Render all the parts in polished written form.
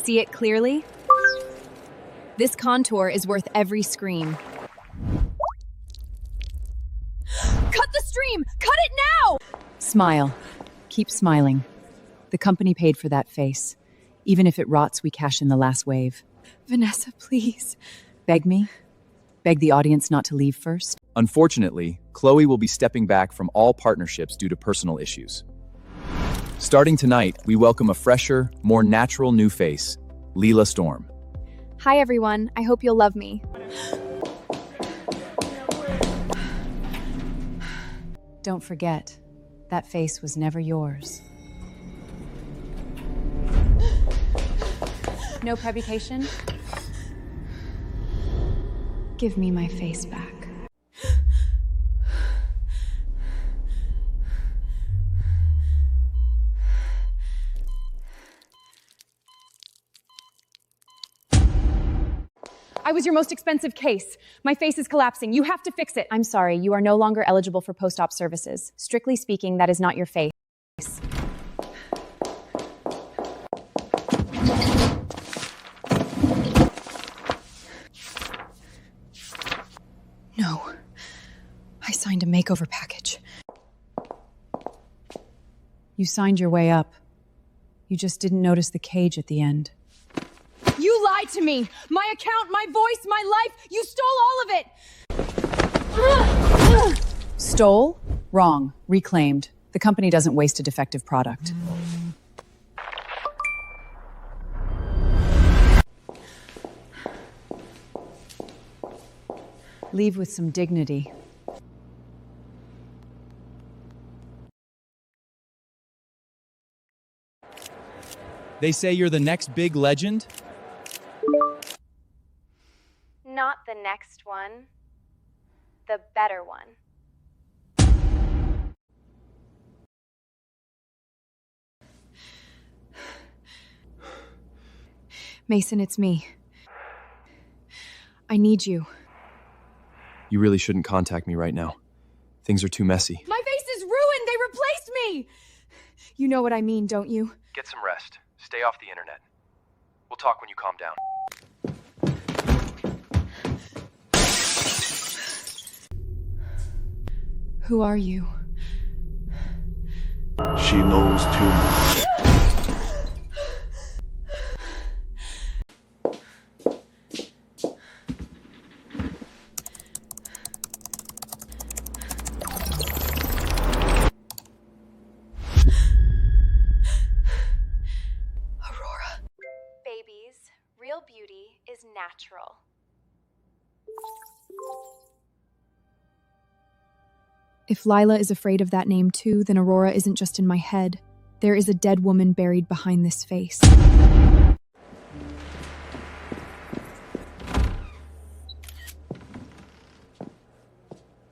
See it clearly? This contour is worth every scream. Cut the stream! Cut it now! Smile. Keep smiling. The company paid for that face. Even if it rots, we cash in the last wave. Vanessa, please. Beg me? Beg the audience not to leave first? Unfortunately, Chloe will be stepping back from all partnerships due to personal issues. Starting tonight, we welcome a fresher, more natural new face, Leela Storm. Hi, everyone. I hope you'll love me. Don't forget, that face was never yours. No reputation? Give me my face back. I was your most expensive case. My face is collapsing. You have to fix it. I'm sorry, you are no longer eligible for post-op services. Strictly speaking, that is not your face. No. I signed a makeover package. You signed your way up. You just didn't notice the cage at the end. You lied to me! My account, my voice, my life! You stole all of it! Stole? Wrong. Reclaimed. The company doesn't waste a defective product. Leave with some dignity. They say you're the next big legend? Not the next one. The better one. Mason, it's me. I need you. You really shouldn't contact me right now. Things are too messy. My face is ruined! They replaced me! You know what I mean, don't you? Get some rest. Stay off the internet. We'll talk when you calm down. Who are you? She knows too much. Aurora. Babies, real beauty is natural. If Lila is afraid of that name too, then Aurora isn't just in my head. There is a dead woman buried behind this face.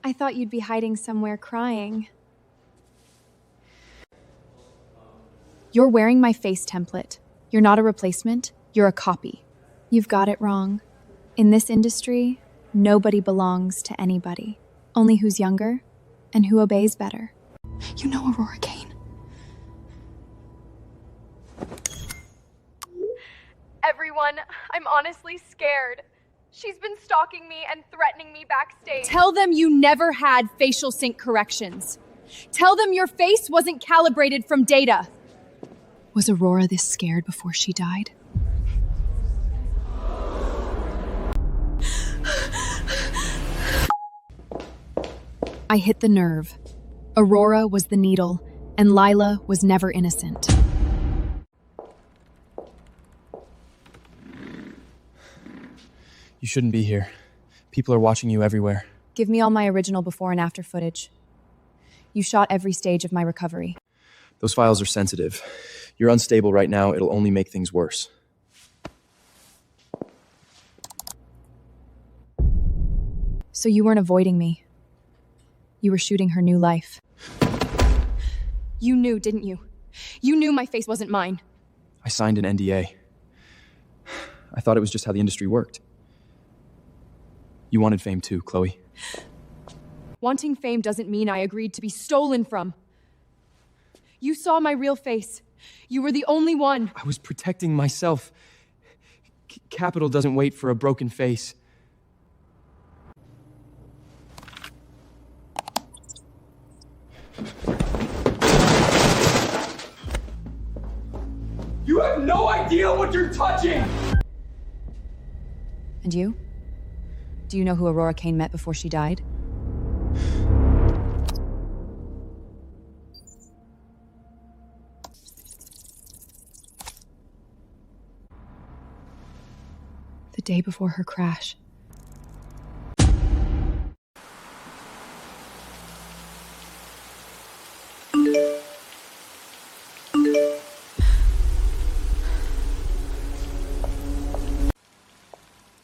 I thought you'd be hiding somewhere crying. You're wearing my face template. You're not a replacement, you're a copy. You've got it wrong. In this industry, nobody belongs to anybody. Only who's younger and who obeys better. You know Aurora Kane. Everyone, I'm honestly scared. She's been stalking me and threatening me backstage. Tell them you never had facial sync corrections. Tell them your face wasn't calibrated from data. Was Aurora this scared before she died? I hit the nerve. Aurora was the needle, and Lila was never innocent. You shouldn't be here. People are watching you everywhere. Give me all my original before and after footage. You shot every stage of my recovery. Those files are sensitive. You're unstable right now. It'll only make things worse. So you weren't avoiding me. You were shooting her new life. You knew, didn't you? You knew my face wasn't mine. I signed an NDA. I thought it was just how the industry worked. You wanted fame too, Chloe. Wanting fame doesn't mean I agreed to be stolen from. You saw my real face. You were the only one. I was protecting myself. Capital doesn't wait for a broken face. You have no idea what you're touching! And you? Do you know who Aurora Kane met before she died? The day before her crash.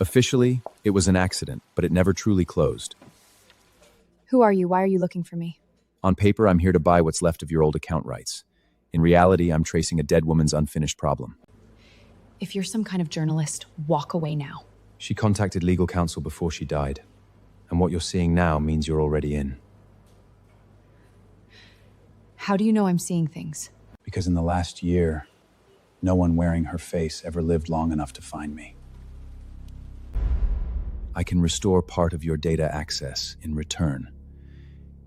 Officially, it was an accident, but it never truly closed. Who are you? Why are you looking for me? On paper, I'm here to buy what's left of your old account rights. In reality, I'm tracing a dead woman's unfinished problem. If you're some kind of journalist, walk away now. She contacted legal counsel before she died. And what you're seeing now means you're already in. How do you know I'm seeing things? Because in the last year, no one wearing her face ever lived long enough to find me. I can restore part of your data access in return.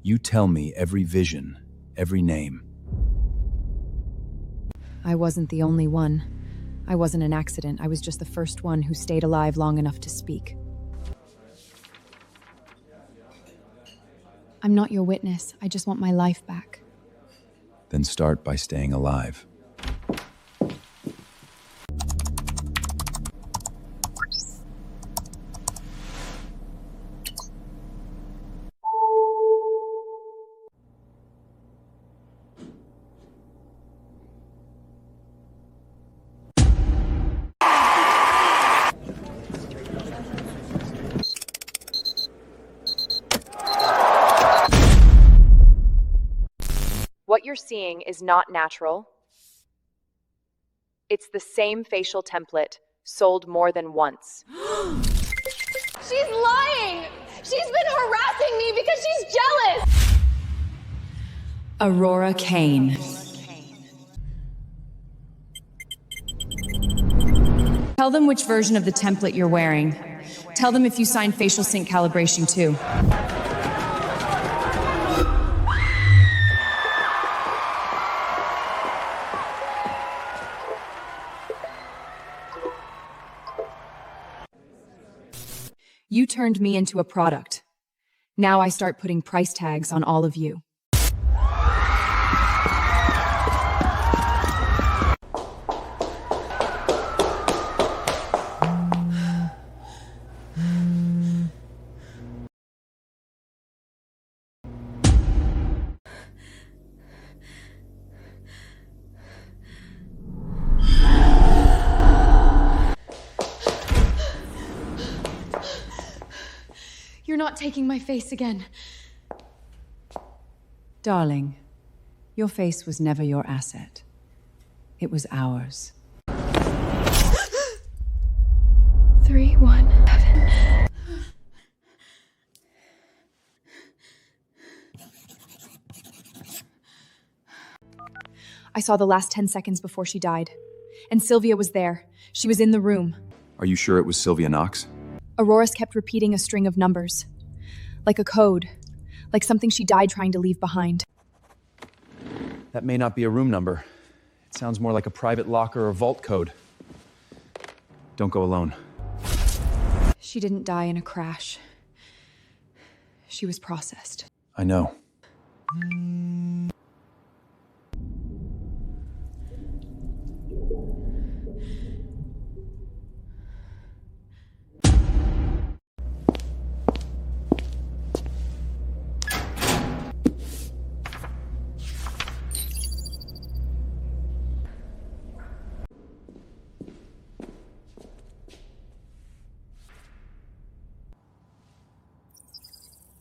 You tell me every vision, every name. I wasn't the only one. I wasn't an accident. I was just the first one who stayed alive long enough to speak. I'm not your witness. I just want my life back. Then start by staying alive. What you're seeing is not natural. It's the same facial template, sold more than once. She's lying! She's been harassing me because she's jealous! Aurora Kane. Tell them which version of the template you're wearing. Tell them if you signed facial sync calibration too. You turned me into a product. Now I start putting price tags on all of you. You're not taking my face again. Darling, your face was never your asset. It was ours. 3, 1, 7. I saw the last 10 seconds before she died. And Sylvia was there. She was in the room. Are you sure it was Sylvia Knox? Aurora's kept repeating a string of numbers. Like a code. Like something she died trying to leave behind. That may not be a room number. It sounds more like a private locker or vault code. Don't go alone. She didn't die in a crash. She was processed. I know.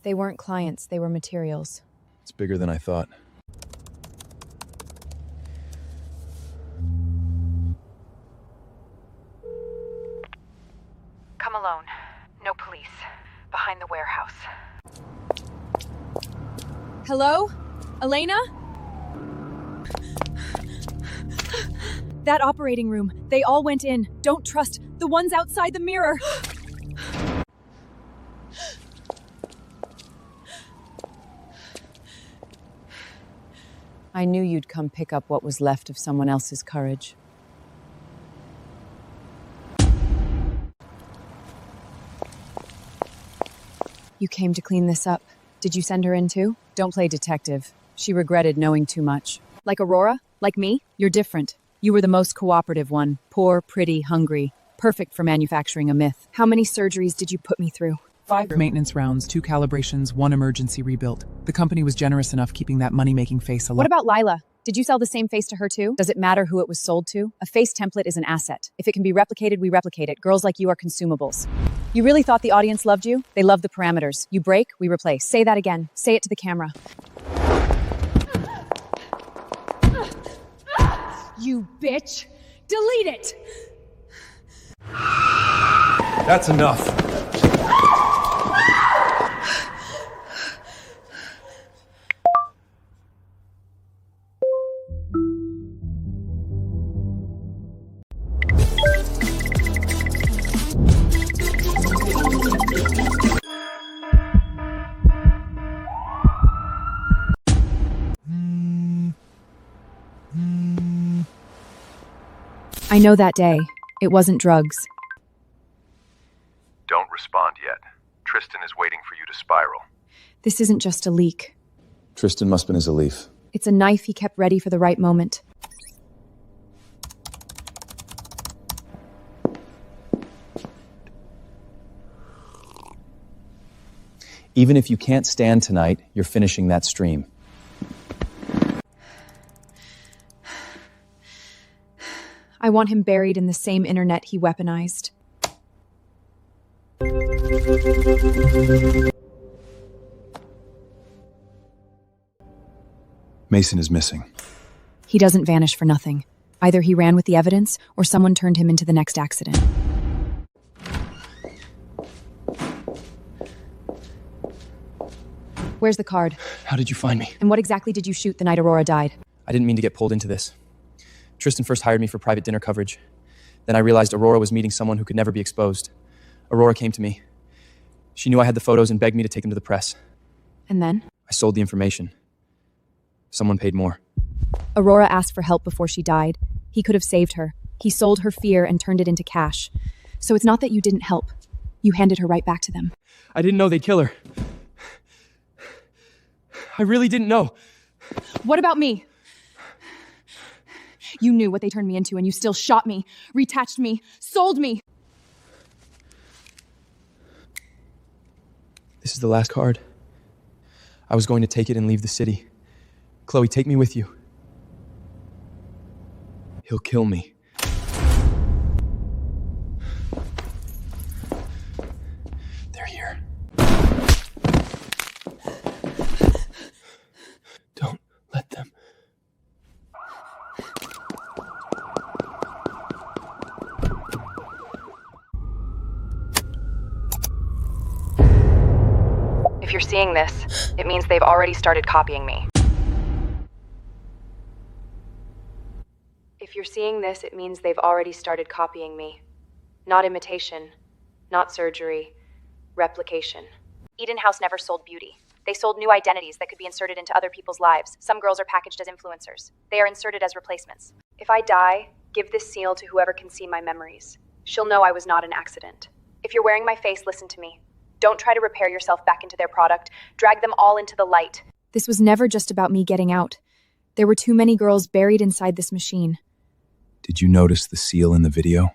They weren't clients, they were materials. It's bigger than I thought. Come alone. No police. Behind the warehouse. Hello? Elena? That operating room. They all went in. Don't trust the ones outside the mirror. I knew you'd come pick up what was left of someone else's courage. You came to clean this up. Did you send her in too? Don't play detective. She regretted knowing too much. Like Aurora? Like me? You're different. You were the most cooperative one. Poor, pretty, hungry. Perfect for manufacturing a myth. How many surgeries did you put me through? 5 maintenance rounds, 2 calibrations, 1 emergency rebuild. The company was generous enough keeping that money-making face alive. What about Lila? Did you sell the same face to her too? Does it matter who it was sold to? A face template is an asset. If it can be replicated, we replicate it. Girls like you are consumables. You really thought the audience loved you? They love the parameters. You break, we replace. Say that again. Say it to the camera. You bitch! Delete it! That's enough. I know that day. It wasn't drugs. Don't respond yet. Tristan is waiting for you to spiral. This isn't just a leak. Tristan must have been his leaf. It's a knife he kept ready for the right moment. Even if you can't stand tonight, you're finishing that stream. I want him buried in the same internet he weaponized. Mason is missing. He doesn't vanish for nothing. Either he ran with the evidence, or someone turned him into the next accident. Where's the card? How did you find me? And what exactly did you shoot the night Aurora died? I didn't mean to get pulled into this. Tristan first hired me for private dinner coverage. Then I realized Aurora was meeting someone who could never be exposed. Aurora came to me. She knew I had the photos and begged me to take them to the press. And then? I sold the information. Someone paid more. Aurora asked for help before she died. He could have saved her. He sold her fear and turned it into cash. So it's not that you didn't help. You handed her right back to them. I didn't know they'd kill her. I really didn't know. What about me? You knew what they turned me into and you still shot me, retouched me, sold me. This is the last card. I was going to take it and leave the city. Chloe, take me with you. He'll kill me. They're here. Don't let them. If you're seeing this, it means they've already started copying me. If you're seeing this, it means they've already started copying me. Not imitation, not surgery, replication. Eden House never sold beauty. They sold new identities that could be inserted into other people's lives. Some girls are packaged as influencers. They are inserted as replacements. If I die, give this seal to whoever can see my memories. She'll know I was not an accident. If you're wearing my face, listen to me. Don't try to repair yourself back into their product. Drag them all into the light. This was never just about me getting out. There were too many girls buried inside this machine. Did you notice the seal in the video?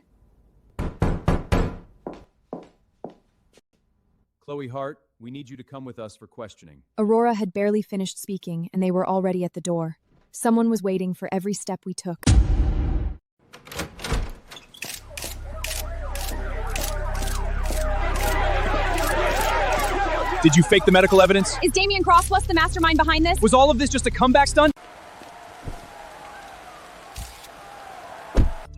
Chloe Hart, we need you to come with us for questioning. Aurora had barely finished speaking, and they were already at the door. Someone was waiting for every step we took. Did you fake the medical evidence? Is Damian Crosswest the mastermind behind this? Was all of this just a comeback stunt?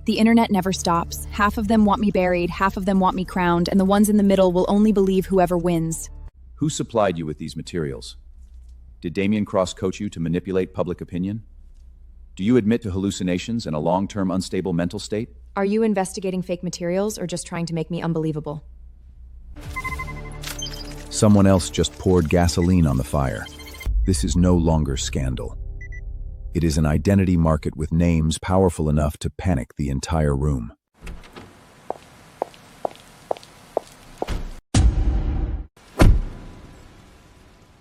The internet never stops. Half of them want me buried, half of them want me crowned, and the ones in the middle will only believe whoever wins. Who supplied you with these materials? Did Damien Cross coach you to manipulate public opinion? Do you admit to hallucinations and a long-term unstable mental state? Are you investigating fake materials or just trying to make me unbelievable? Someone else just poured gasoline on the fire. This is no longer scandal. It is an identity market with names powerful enough to panic the entire room.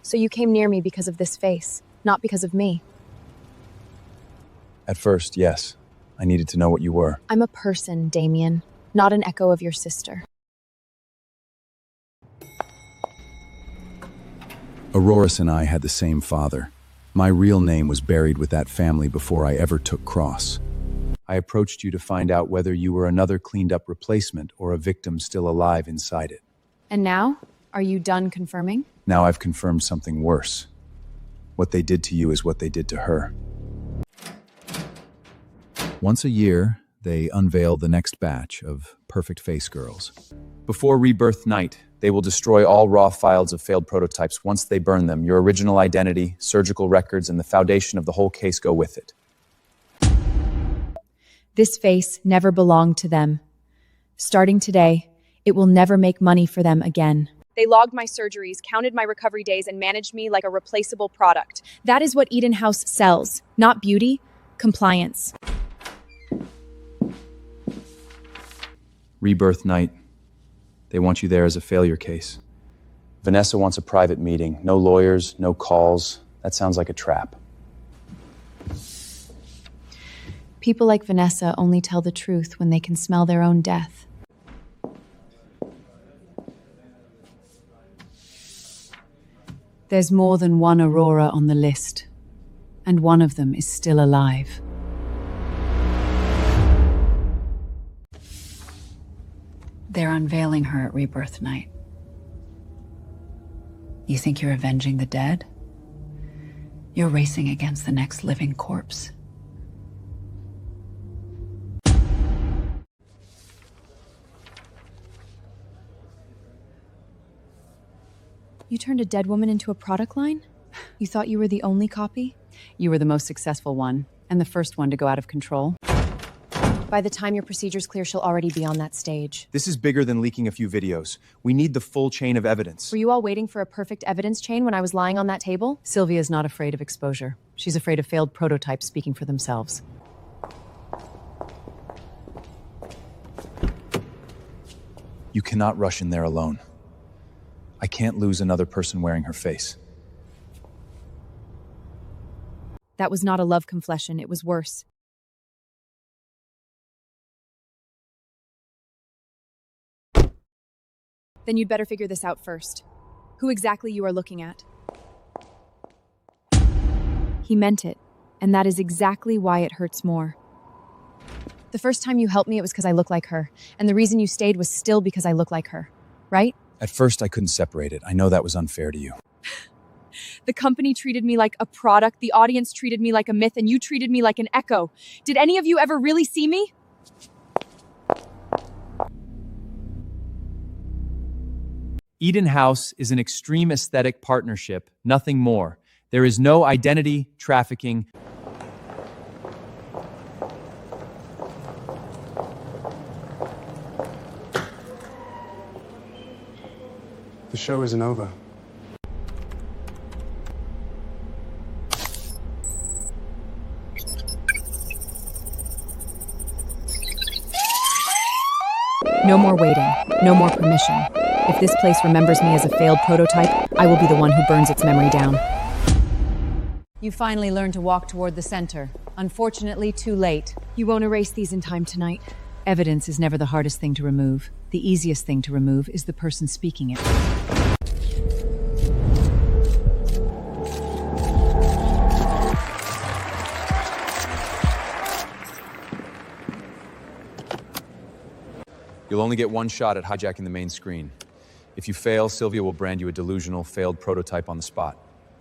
So you came near me because of this face, not because of me. At first, yes. I needed to know what you were. I'm a person, Damien, not an echo of your sister. Auroras and I had the same father. My real name was buried with that family before I ever took cross. I approached you to find out whether you were another cleaned-up replacement or a victim still alive inside it. And now, are you done confirming? Now I've confirmed something worse. What they did to you is what they did to her. Once a year, they unveil the next batch of perfect face girls. Before rebirth night, they will destroy all raw files of failed prototypes. Once they burn them, your original identity, surgical records, and the foundation of the whole case go with it. This face never belonged to them. Starting today, it will never make money for them again. They logged my surgeries, counted my recovery days, and managed me like a replaceable product. That is what Eden House sells. Not beauty, compliance. Rebirth night. They want you there as a failure case. Vanessa wants a private meeting. No lawyers, no calls. That sounds like a trap. People like Vanessa only tell the truth when they can smell their own death. There's more than one Aurora on the list, and one of them is still alive. They're unveiling her at Rebirth Night. You think you're avenging the dead? You're racing against the next living corpse. You turned a dead woman into a product line? You thought you were the only copy? You were the most successful one, and the first one to go out of control. By the time your procedure's clear, she'll already be on that stage. This is bigger than leaking a few videos. We need the full chain of evidence. Were you all waiting for a perfect evidence chain when I was lying on that table? Sylvia's not afraid of exposure. She's afraid of failed prototypes speaking for themselves. You cannot rush in there alone. I can't lose another person wearing her face. That was not a love confession, it was worse. Then you'd better figure this out first. Who exactly you are looking at. He meant it, and that is exactly why it hurts more. The first time you helped me, it was because I look like her, and the reason you stayed was still because I look like her, right? At first, I couldn't separate it. I know that was unfair to you. The company treated me like a product, the audience treated me like a myth, and you treated me like an echo. Did any of you ever really see me? Eden House is an extreme aesthetic partnership, nothing more. There is no identity trafficking. The show isn't over. No more waiting, no more permission. If this place remembers me as a failed prototype, I will be the one who burns its memory down. You finally learned to walk toward the center. Unfortunately, too late. You won't erase these in time tonight. Evidence is never the hardest thing to remove. The easiest thing to remove is the person speaking it. You'll only get one shot at hijacking the main screen. If you fail, Sylvia will brand you a delusional, failed prototype on the spot.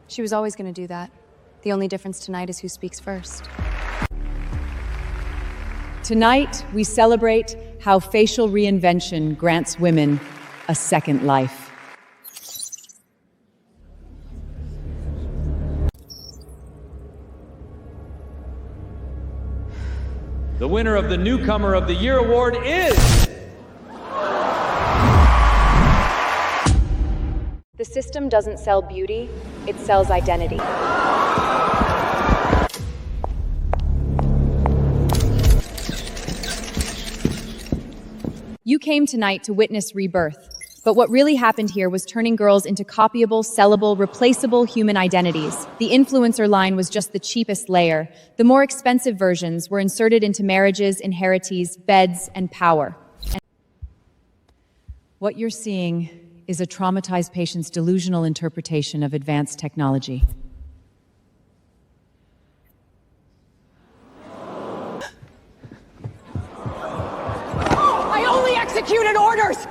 She was always going to do that. The only difference tonight is who speaks first. Tonight, we celebrate how facial reinvention grants women a second life. The winner of the Newcomer of the Year award is... The system doesn't sell beauty, it sells identity. You came tonight to witness rebirth, but what really happened here was turning girls into copyable, sellable, replaceable human identities. The influencer line was just the cheapest layer. The more expensive versions were inserted into marriages, inherities, beds, and power. What you're seeing is a traumatized patient's delusional interpretation of advanced technology. I only executed orders!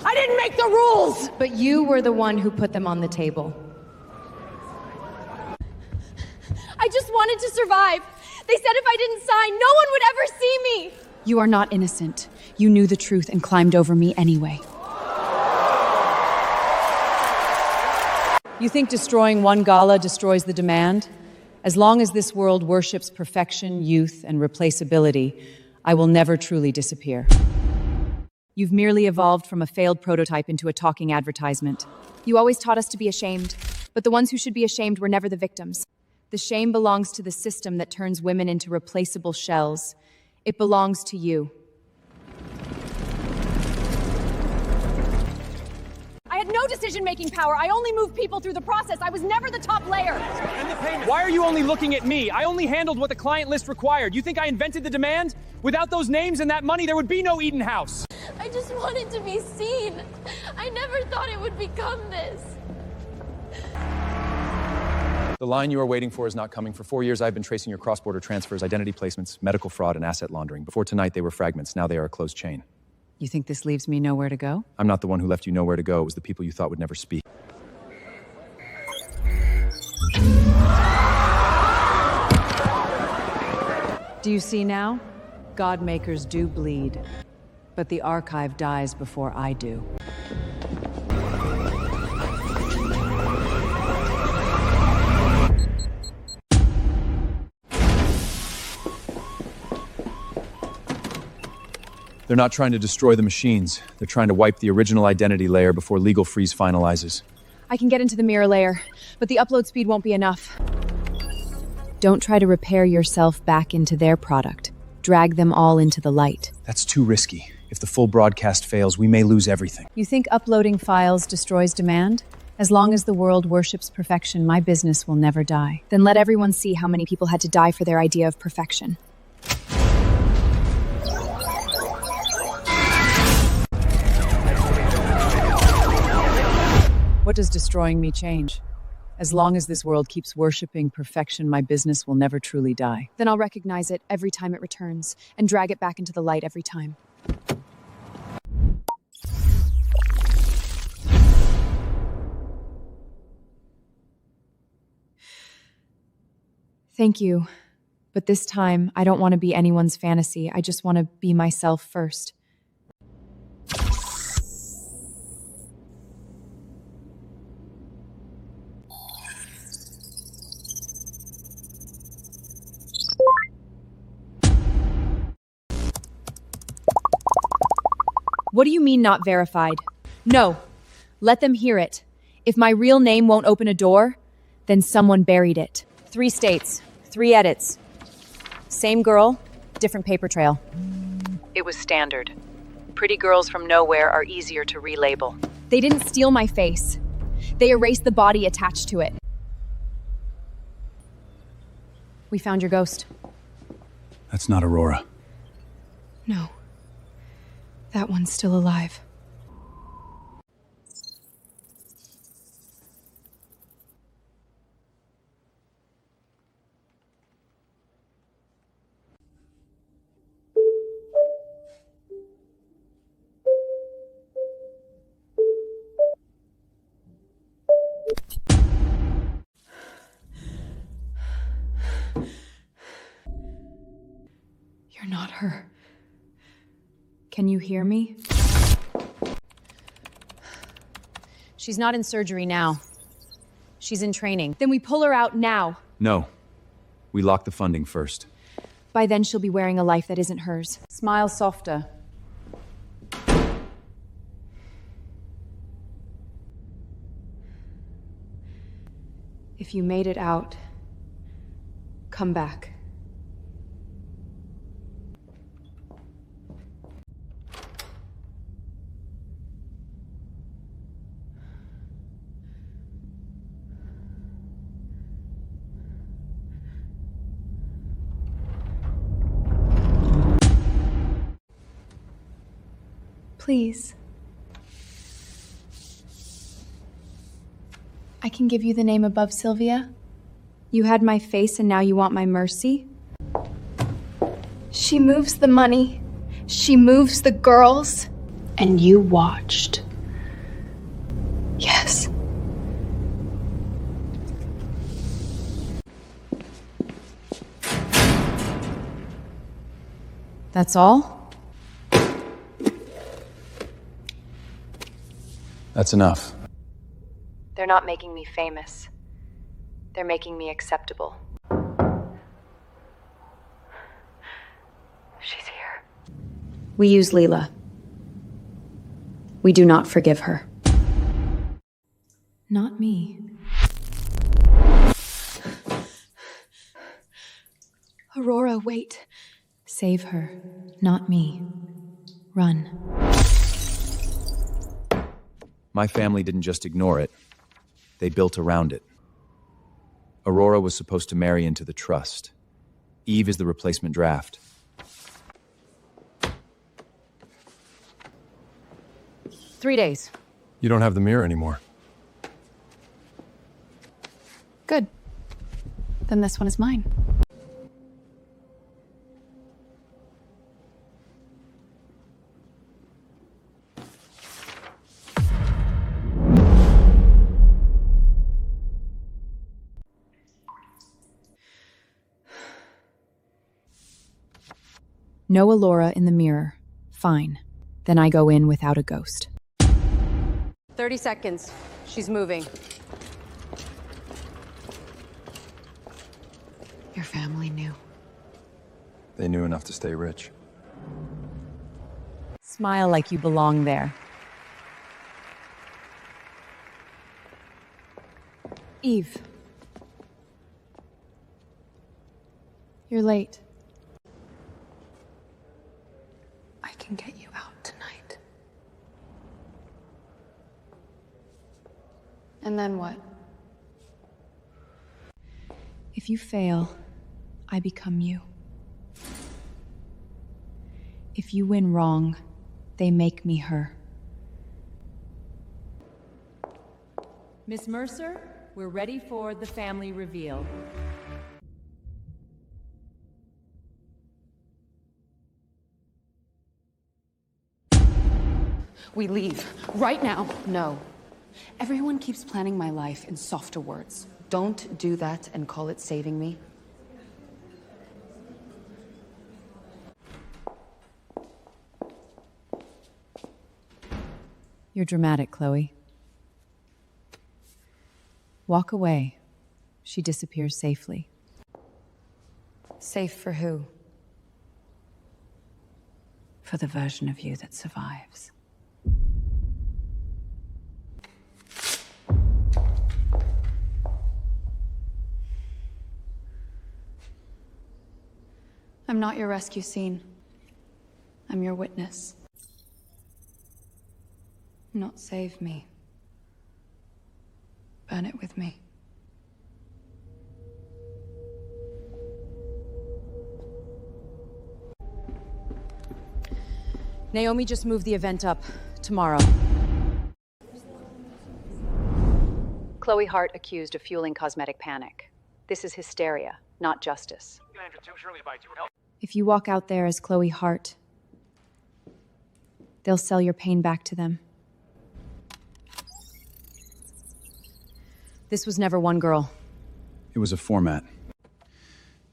I didn't make the rules! But you were the one who put them on the table. I just wanted to survive. They said if I didn't sign, no one would ever see me. You are not innocent. You knew the truth and climbed over me anyway. You think destroying one gala destroys the demand? As long as this world worships perfection, youth, and replaceability, I will never truly disappear. You've merely evolved from a failed prototype into a talking advertisement. You always taught us to be ashamed, but the ones who should be ashamed were never the victims. The shame belongs to the system that turns women into replaceable shells. It belongs to you. I had no decision-making power. I only moved people through the process. I was never the top layer. And the payment. Why are you only looking at me? I only handled what the client list required. You think I invented the demand? Without those names and that money, there would be no Eden House. I just wanted to be seen. I never thought it would become this. The line you are waiting for is not coming. For 4 years, I've been tracing your cross-border transfers, identity placements, medical fraud, and asset laundering. Before tonight, they were fragments. Now they are a closed chain. You think this leaves me nowhere to go? I'm not the one who left you nowhere to go. It was the people you thought would never speak. Do you see now? God makers do bleed. But the archive dies before I do. They're not trying to destroy the machines. They're trying to wipe the original identity layer before legal freeze finalizes. I can get into the mirror layer, but the upload speed won't be enough. Don't try to repair yourself back into their product. Drag them all into the light. That's too risky. If the full broadcast fails, we may lose everything. You think uploading files destroys demand? As long as the world worships perfection, my business will never die. Then let everyone see how many people had to die for their idea of perfection. What does destroying me change? As long as this world keeps worshipping perfection, my business will never truly die. Then I'll recognize it every time it returns, and drag it back into the light every time. Thank you. But this time, I don't want to be anyone's fantasy. I just want to be myself first. What do you mean not verified? No. Let them hear it. If my real name won't open a door, then someone buried it. 3 states, 3 edits. Same girl, different paper trail. It was standard. Pretty girls from nowhere are easier to relabel. They didn't steal my face. They erased the body attached to it. We found your ghost. That's not Aurora. No. That one's still alive. You're not her. Can you hear me? She's not in surgery now. She's in training. Then we pull her out now. No. We lock the funding first. By then, she'll be wearing a life that isn't hers. Smile softer. If you made it out, come back. Please. I can give you the name above Sylvia. You had my face and now you want my mercy? She moves the money. She moves the girls. And you watched. Yes. That's all? That's enough. They're not making me famous. They're making me acceptable. She's here. We use Leela. We do not forgive her. Not me. Aurora, wait. Save her, not me. Run. My family didn't just ignore it. They built around it. Aurora was supposed to marry into the trust. Eve is the replacement draft. Three days. You don't have the mirror anymore. Good. Then this one is mine. No Alora in the mirror. Fine. Then I go in without a ghost. 30 seconds. She's moving. Your family knew. They knew enough to stay rich. Smile like you belong there. Eve. You're late. I can get you out tonight. And then what? If you fail, I become you. If you win wrong, they make me her. Miss Mercer, we're ready for the family reveal. We leave. Right now. No. Everyone keeps planning my life in softer words. Don't do that and call it saving me. You're dramatic, Chloe. Walk away. She disappears safely. Safe for who? For the version of you that survives. I'm not your rescue scene. I'm your witness. Not save me. Burn it with me. Naomi just moved the event up. Tomorrow. Chloe Hart accused of fueling cosmetic panic. This is hysteria, not justice. If you walk out there as Chloe Hart, they'll sell your pain back to them. This was never one girl. It was a format.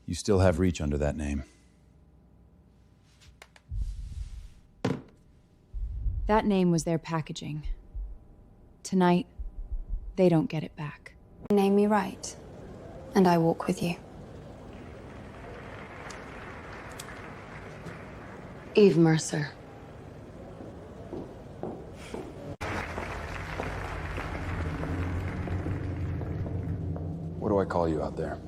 You still have reach under that name. That name was their packaging. Tonight, they don't get it back. Name me right, and I walk with you. Eve Mercer. What do I call you out there?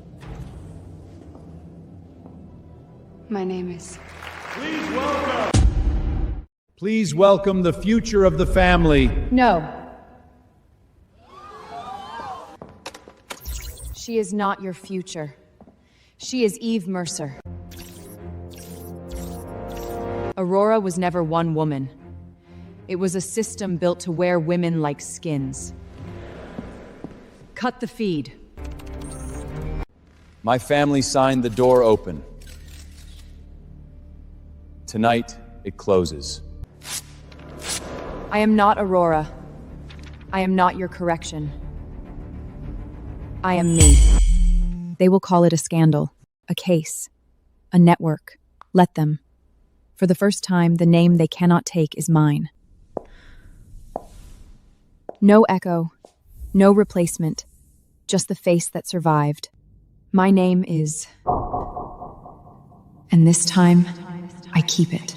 My name is... Please welcome the future of the family. No. She is not your future. She is Eve Mercer. Aurora was never one woman. It was a system built to wear women like skins. Cut the feed. My family signed the door open. Tonight, it closes. I am not Aurora. I am not your correction. I am me. They will call it a scandal, a case, a network. Let them. For the first time, the name they cannot take is mine. No echo, no replacement, just the face that survived. My name is... And this time, I keep it.